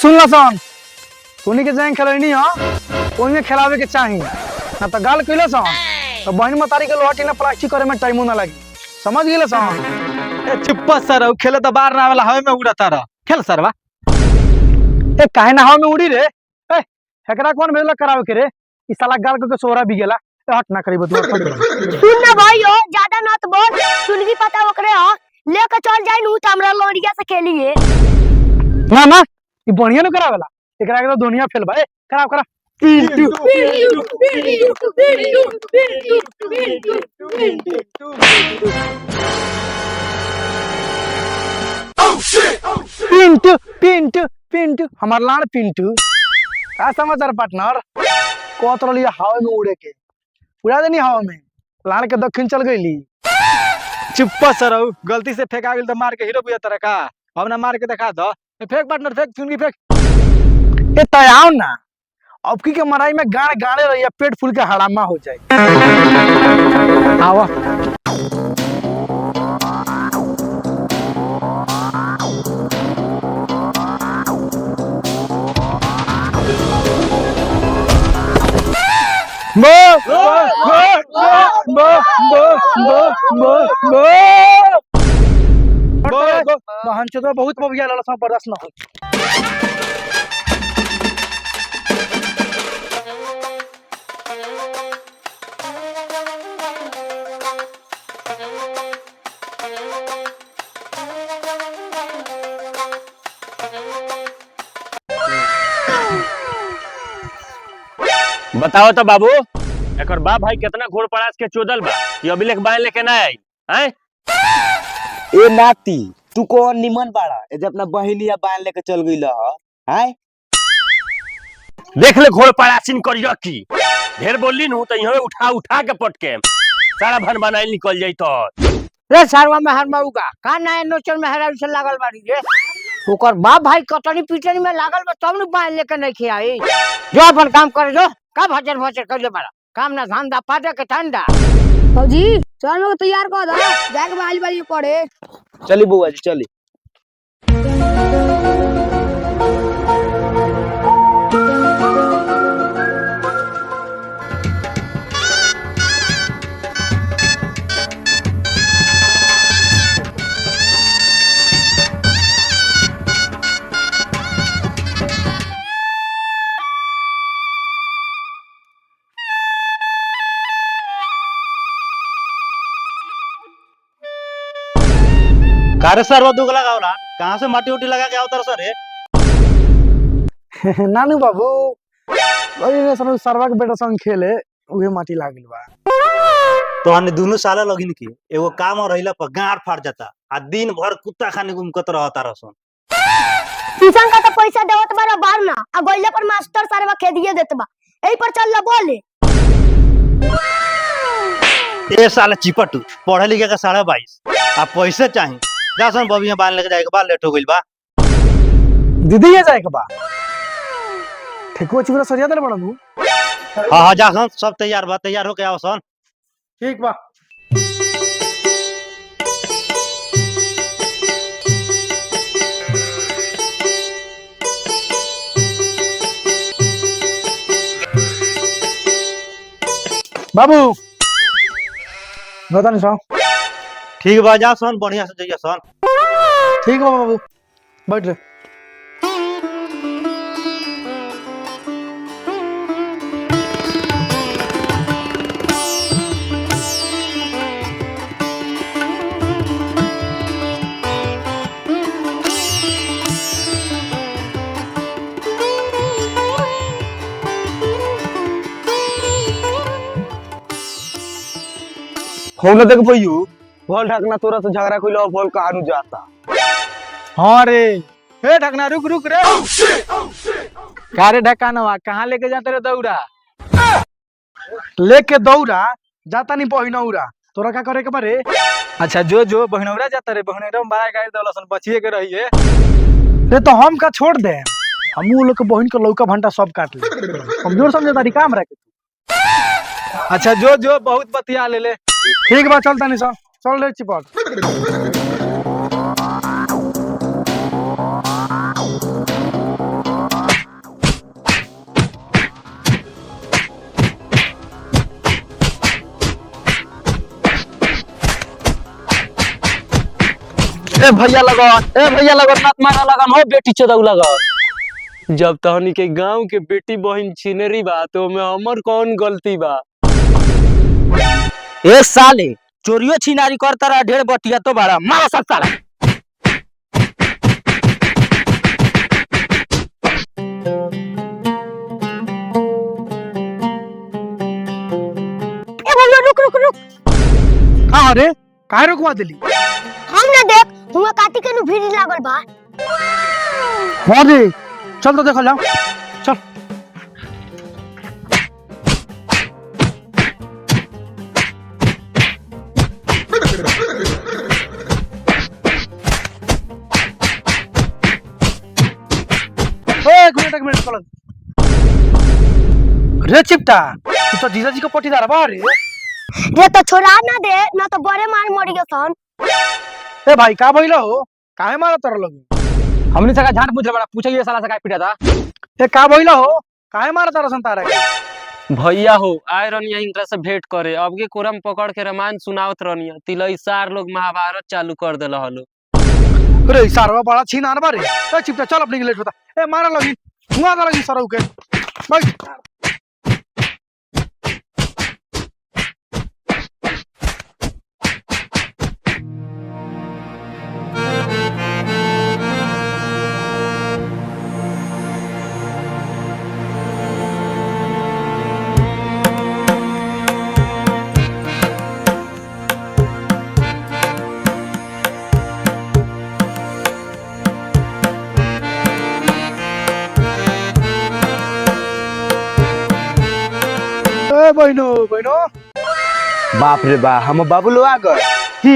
सुन ला सन तोनी के जैन खेलनी हो ओने खिलावे के चाही ना तो गाल कइले सन तो बहन मतारी के लोहटी ना प्लास्टिक करे में टाइमो ना लगी समझ गेले सन। ए चुप्पा सर खेले तो बाहर ना वाला हवे में उड़ता रह खेल सरवा। ए काहे ना हवा में उड़ी रे ए हेकरा कौन भेजला करावे के रे ई साला गाल के सोरा भी गेला ए हट ना करीब तू सुन ना भाई हो ज्यादा मत बोल सुन की पता ओकरे हो लेके चल जाई नु त हमरा लोडिया से खेलिए ना ना ई बढ़िया न करावेला एकरा के तो दुनिया फेल भाई कराव करा पिंटू पिंटू पिंटू हमार लाड़ पिंटू का समाचार पार्टनर कोत लिया हवा में उड़े के उड़ा देनी हवा में लाड़ के दक्षिण चल गईली। चुप्पा सर गलती से फेंका गेल तो मार के हीरो बुझा तरह का अब ना मार के दिखा दो फेंक पार्टनर फेंक चुनगी फेंक। ए तयाव ना अब की के मराई में गाड़ गाड़े रही पेट फूल के हड़ामा हो जाए। आवा बहुत बबिया लड़सा बर्दाश्त ना हो। बताओ तो बाबू एक बाप भाई कितना घोड़ पड़ास के चोदल बा कि अभी लेके बाय लेके ना आई हैं। ए नाती तू कौन निमन बाड़ा ए जब अपना बहिनिया बांध लेके चल गई है देख ले घोड़ पड़ासिन करियो की ढेर बोलली नु त इहवे उठा उठा के पटके सारा भन बनाई निकल जाई तो रे सारवा में हर मऊगा का ना नोचन में हरा से लागल बाड़ी रे ओकर बाप भाई कटनी पिटनी में लागल बा तब न बांध लेके नहीं खियाई जो अपन काम करे जो का भजन भजन कर ले बड़ा काम ना धंधा पाटे के ठंडा फौजी चल लोग तैयार कर दो जाके बाल बाल पड़े चली बुआ जी चली। कारे सरवा दुग लगावला कहां से माटी उटी लगा के आवतर सर रे। नानू बाबू ओइने सनु सरवा के बेटा संग खेले उहे माटी लागल बा तो हमने दोनों साल लगिन की एगो काम और रहिला पर गाड़ फाड़ जाता आ दिन भर कुत्ता खाने घूमकत रहता रसन। ट्यूशन का तो पैसा देवत बारा बार ना आ गइला पर मास्टर सारे बा खेदिए देत बा एही पर चल ला बोले ए साले चिपटू पढ़े लिखे का 22.5 आ पैसे चाहिए जासन बबिया बांध लेके जाएगा बा लेट हो गइल बा दीदी ये जाए के बा ठेकुआ चिवरा सरिया दे बड़ा तू। हां जासन सब तैयार बा तैयार होके आओ सन। ठीक बा बाबू बता नहीं सो ठीक बा जा सन बढ़िया से जइया सन। ठीक बा बाबू बैठ रे फोन देख पइयू बोल ढकना तोरा से झगड़ा कइलो और बोल कहां जाता। हां रे ए ढकना रुक रुक रे कारे ढकानवा कहां लेके जाते रे दौड़ा लेके दौड़ा जाता नहीं बहिनौरा तोरा का करे के बारे। अच्छा जो जो बहनौरा जाता रे बहनौरा में बड़ा गाड़ी दौलसन बचिए के रहिए रे तो हम का छोड़ दे हम लोग के बहन के लौका भंटा सब काट ले कमजोर समझे तारी काम रखे तू। अच्छा जो जो बहुत बतिया ले ले ठीक बा चलता नहीं चल रे चिपक ए भैया लगन मत मारा लगन हो बेटी चोदौ लगन। जब तहनी के गांव के बेटी बहन छिनरी बा तो में हमर कौन गलती बा? ए साले चोरियो छिनारी करता रहा ढेर बटिया तो बड़ा मारो सब साला। ए भैया रुक रुक रुक। कहाँ रे काहे रुकवा दिली? हम ना देख हुआ काटी के नु भीड़ लागल बा। हाँ रे चल तो देखो जाओ चल। एक मिनट चलो। रे चिपटा तू तो जीजा जी को पटीदार बा रे। रे तो छोड़ा ना दे ना तो बड़े मार मर गए सन। ए भाई का भइलो हो काहे मारा तोर लगे? हमने सका झाट पूछ बड़ा पूछिए साला से का पिटा था। ए का भइलो हो काहे मारा तोर सन तारा के? भैया हो आए रनिया इनकरा से भेंट करे, अब के कोरम पकड़ के रामायण सुनावत रनिया, तिलई सार लोग महाभारत चालू कर देला हलो। अरे सारवा बड़ा छीनार बा रे। ए चिपटा चल अपनी के लेट होता। ए मारा लगी धुआं लगी सरऊ के बैठ। बहनो बाप रे बा हम बाबू लो आ गए।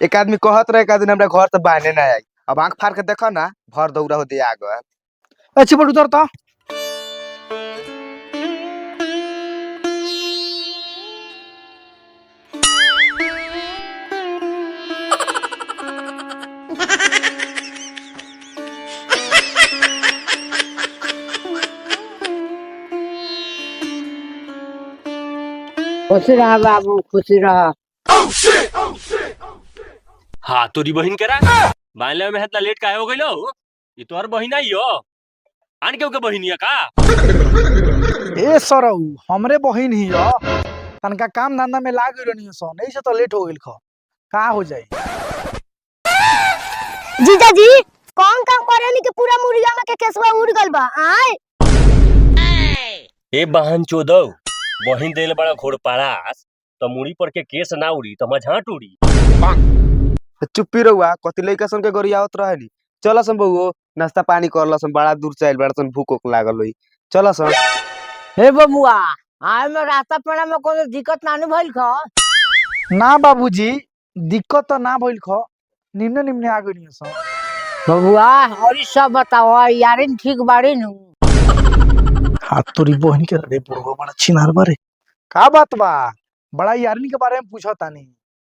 एक आदमी कहत रहे एक आदमी हमरा घर से बाहने ना आई। अब आंख फाड़ के देखो ना भर दौरा हो दिया आ गए। ए चिपट उतर तो। खुश रहा बाबू खुश रहा। हाँ तोरी बहिन करा बांधले में इतना लेट काहे हो गइलो? ये तोहर बहिन आई हो आन के बहिनिया का? ए सरऊ हमरे बहिन ही हो तनका काम धंधा में लाग रहनी सन ऐसे तो लेट हो गेल ख का हो जाई। जीजा जी कौन काम करेनी के पूरा मुर्गा में के केसवा उड़ गल बा आए। ए बहन चोदौ बहिन देल बड़ा घोड़पाड़ास तो मुड़ी पर के केस ना उड़ी तो मझाट उड़ी। चुप्पी रहुआ कति लइका सन के गरियावत रहनी। चल सन बउओ नाश्ता पानी करल सन बड़ा दूर से आइल बड़ा सन भूख लागल होई। चल सन। हे बबुआ आए में रास्ता पेड़ा में कोनो दिक्कत ना भइल ख? ना बाबूजी दिक्कत तो ना भइल ख निम्न निम्न आ गई सन। बबुआ और सब बताओ यारिन ठीक बाड़ी नु? हाथ तोरी बहन के रे बुढ़वा बड़ा छिनार बारे। का बात बा बड़ा यारनी के बारे में पूछो तानी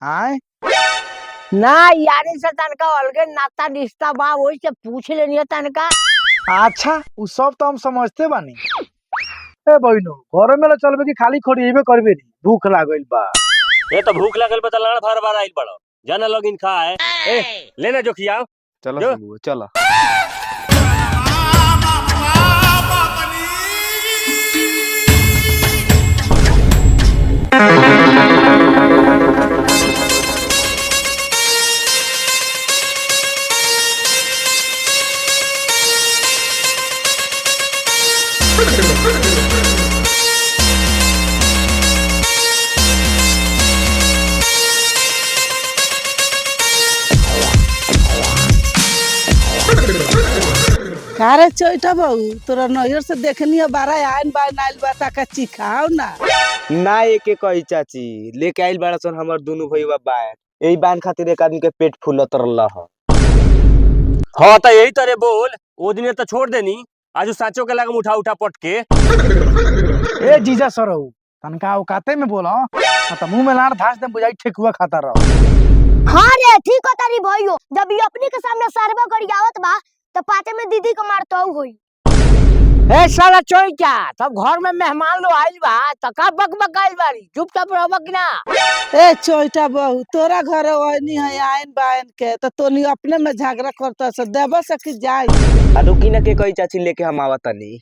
आए। ना यारिन से तनका अलगे नाता रिश्ता बा वही से पूछ लेनी तनका। अच्छा उ सब तो हम समझते बानी। ए बहिनो घर में चलबे कि खाली खोड़िएबे करबे नी भूख लागल बा। ए तो भूख लागल बता लड़ भर बार आइल बड़ो जाना लगिन खाए। ए लेना जो खियाओ। चलो जो। सन बउओ चलो। कारे चोइटा बहू तोरा नैहर से देखनी है बारा आइन बाइन आइल बा ताका चिखाओ ना। ना एक एक कही चाची लेके आइल बड़ा सन हमर दोनों भईवा बान। यही बान खातिर एक आदमी के पेट फूलत रहल ह। हाँ तो यही तरह बोल ओ दिन तो छोड़ देनी आज साचो के लगम उठा उठा पट के। ए जीजा सरऊ तनका औकाते में बोलो ना तो मुंह में लाड़ धास दे बुझाई ठेकुआ खाता रहो। हाँ रे ठीक है तारी भइयो जब ये अपनी के सामने सरवा गरियावत बा तो पाते में दीदी को मारतो होई। ए साला चोइचा सब घर में मेहमान लो आइल बा त का बक आइल बाड़ी चुपचाप रहब कि ना। ए चोइटा बहू तोरा घर ओहनी है आइन बाइन के तो तोनी अपने में झगड़ा करता से देबो से कि जाई। रुकी ना के कोई चाची लेके हम आवत तनी।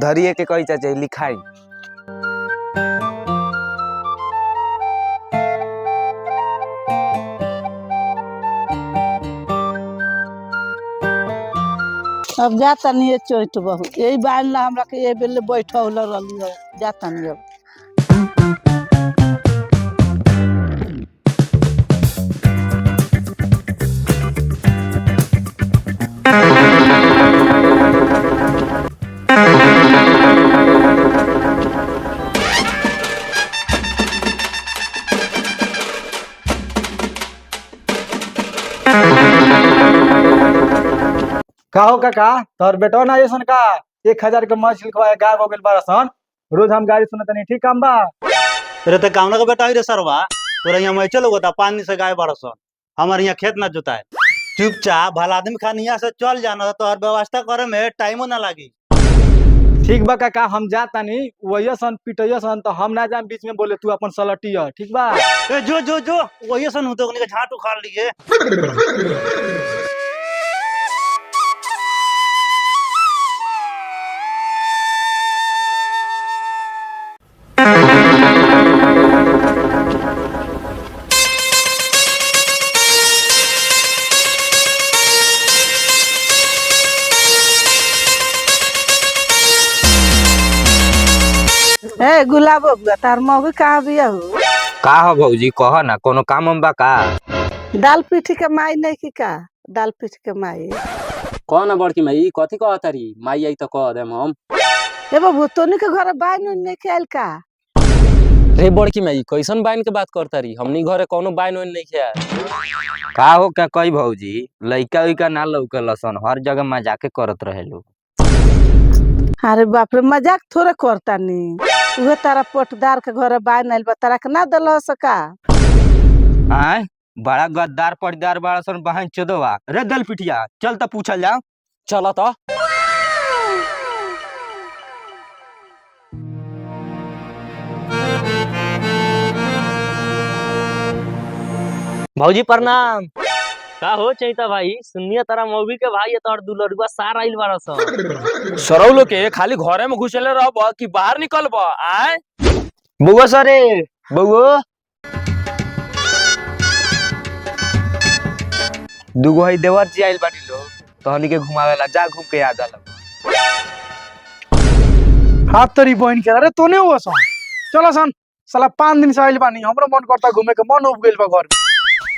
धरिए के कोई चाची लिखाई। अब जाता नहीं है चोइट बहू यही बाइन ला हमरा के ये बेले बैठौल रहली हो जाता नहीं अब। का हो काका तोहर बेटो ना ऐसन का 1000 के मछ लिखवाए गायब हो गेल बारसन। रोज हम गाड़ी सुनत नहीं ठीक काम बा। अरे तो कामना का बेटा रे सरवा तोरा यहाँ मैं चलो होता पानी से गाय बरस हमारे यहाँ खेत ना जोताए चुपचाप भला आदमी खान यहाँ से चल जाना तो हर व्यवस्था करे में टाइमो ना लागी। ठीक बा काका हम जाता नहीं वही सन पिटैया सन तो हम ना जाए बीच में बोले तू अपन सलटिया ठीक बा। ए जो वही सन होते उनके झाट उखाड़ लिए। ए गुलाब बबुआ तार मौगी कहाँ बिया हो। का हो भौजी कह ना कोनो काम हम बा का। दाल पीठी के माई नहीं की का दाल पीठी के माई। कौन है बड़की माई कथी कह तारी माई आई तो कह देम हम। ए बाबू तोनी के घर बाइन नहीं खेल का। रे बड़की माई कैसन बाइन के बात करता रही हमनी घरे कोनो बाइन वाइन नहीं खेया। का हो क्या कई भौजी लइका उइका ना लौके लसन हर जगह मजाके करत रहे लोग। अरे बाप रे मजाक थोड़े करता नी उहे तारा पोटदार के घर बाइन आइल बा तारा के ना दल सका। आय बड़ा गद्दार पटदार बड़ा सन बहन चोदवा रे दल पिटिया चल तो पूछल जाओ। चला तो भौजी प्रणाम। का हो चैता भाई सुनिए तारा मौगी के भाई तोर दुलरुआ सार आइल बारस सरौलो के खाली घरे में घुसेले रहब कि बाहर निकलब आय। बउआ सरे बउआ दुगो है देवर जी आइल बानी लोग तहनी के घुमावेला जा घूम के आ जाला। हाथ तरी बहन के अरे तोने हुआ सन चलो सन साला 5 दिन से आइल बानी हमरो मन करता घूमे के मन उब गेल बा घर में।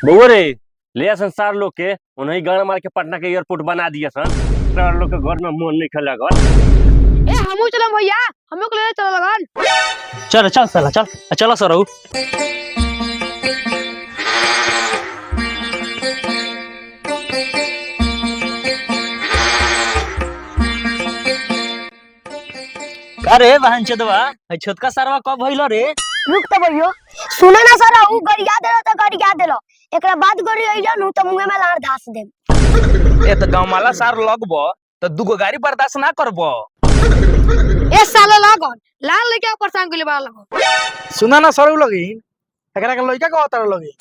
बउआ रे ले संसार लोग के उन्हीं गाड़ मार के पटना के एयरपोर्ट बना दिया सन संसार लोग के घर में मन नहीं खेला घर। ए हमहू चलम भैया हमहू के ले चल लगन। चल चल साला चल चलो सरऊ। अरे बहन चोदवा छोटका सरवा कब भइल रे। रुक तो भैया सुने ना सारा ऊ गरिया देलो तो गरिया देलो एकरा बाद गरी अइलो नु तो मुंह में लार धास देम। ए त गांव माला सार लगबो त दुगो गाड़ी बर्दाश्त ना करबो। ए साला लागन लाल लेके परेशान कइले बा लगन। सुना ना सरौ लगिन एकरा के लइका कहता लगी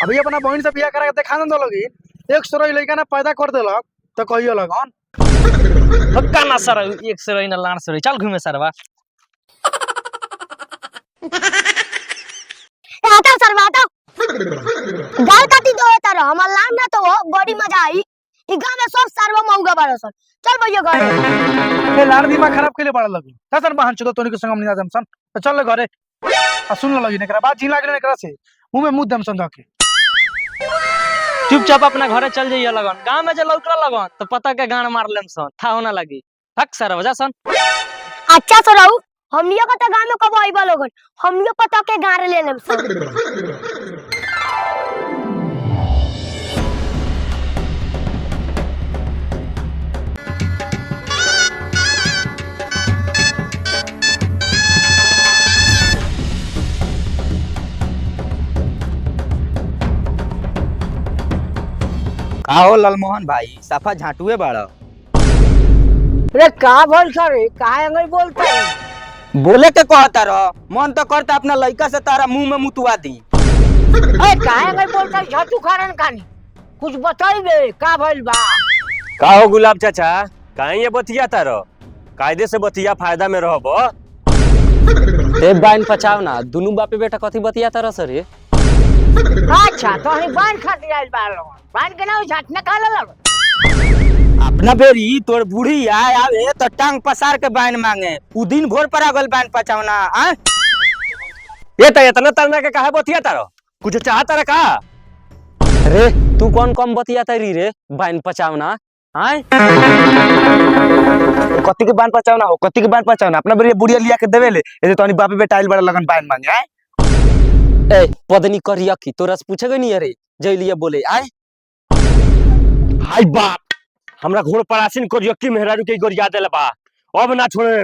अभी अपना बहन से बियाह करा के देखा न लगिन एक सरौ लइका ना पैदा कर देलक तो कहियो लगन हक्का ना सर एक सर ना लान सर चल घूमे सरवा। हटाओ सरवा हटाओ गाल काटी दो तारो हमर लान ना तो बड़ी मजा आई ई गांव में सब सरवा मौगा बारसन। चल भैया घरे ए लार दिमाग खराब कइले बड़ा लगी सर बहन चोद तोनी के संग हम नहीं जाम सन तो चल घरे आ सुन ल लगिन एकरा बात जी लागले एकरा से मुंह में मुंह दम सन धके। चुपचाप अपना घरे चल जाइए लगन गांव में जो लौटला लगन तो पता के गान मार लेम सन था होना लगी थक सर वजह सन। अच्छा सरऊ हमनियो का तो गांव में कब आइबा लोगन हमनियो पता के गारे ले लेम सन। का हो लालमोहन भाई सफा झाटुए बाड़ा। रे का बोल सरे काहे अंगई बोलता है? बोले के कहता रह मन तो करता अपना लड़का से तारा मुंह में मुतवा दी। ए काहे अंगई बोलता है झाटू कारण कानी? कुछ बताई बे का भइल बा? का हो गुलाब चाचा काहे ये बतिया तारो कायदे से बतिया फायदा में रहबो। ए बाइन पचाव ना दुनु बापे बेटा कथी बतिया तरह सर रे। अच्छा तो ही बांध खातिर आइल बालो बांध के ना झाट निकाल लग। अपना बेरी तोर बूढ़ी आवे तो टांग पसार के बाइन मांगे उ दिन भोर पर आगल बाइन पचावना आ। ये त इतना तरना के काहे बतिया तारो कुछ चाहता रे का। रे तू कौन कम बतिया तरी रे बाइन पचावना आय। कत्ती के बाइन पचावना हो कत्ती के बाइन पचावना अपना बेरी बुढ़िया लिया के देवे ले ए तोनी बापे बेटा आइल बड़ा लगन बाइन मांगे आए। ए पदनी करिया की तोरा से पूछेगा नहीं अरे जइलिया बोले आय। हाय बाप हमरा घोड़ परासिन को यक्की मेहरारू के गोरिया देले बा अब ना छोड़े।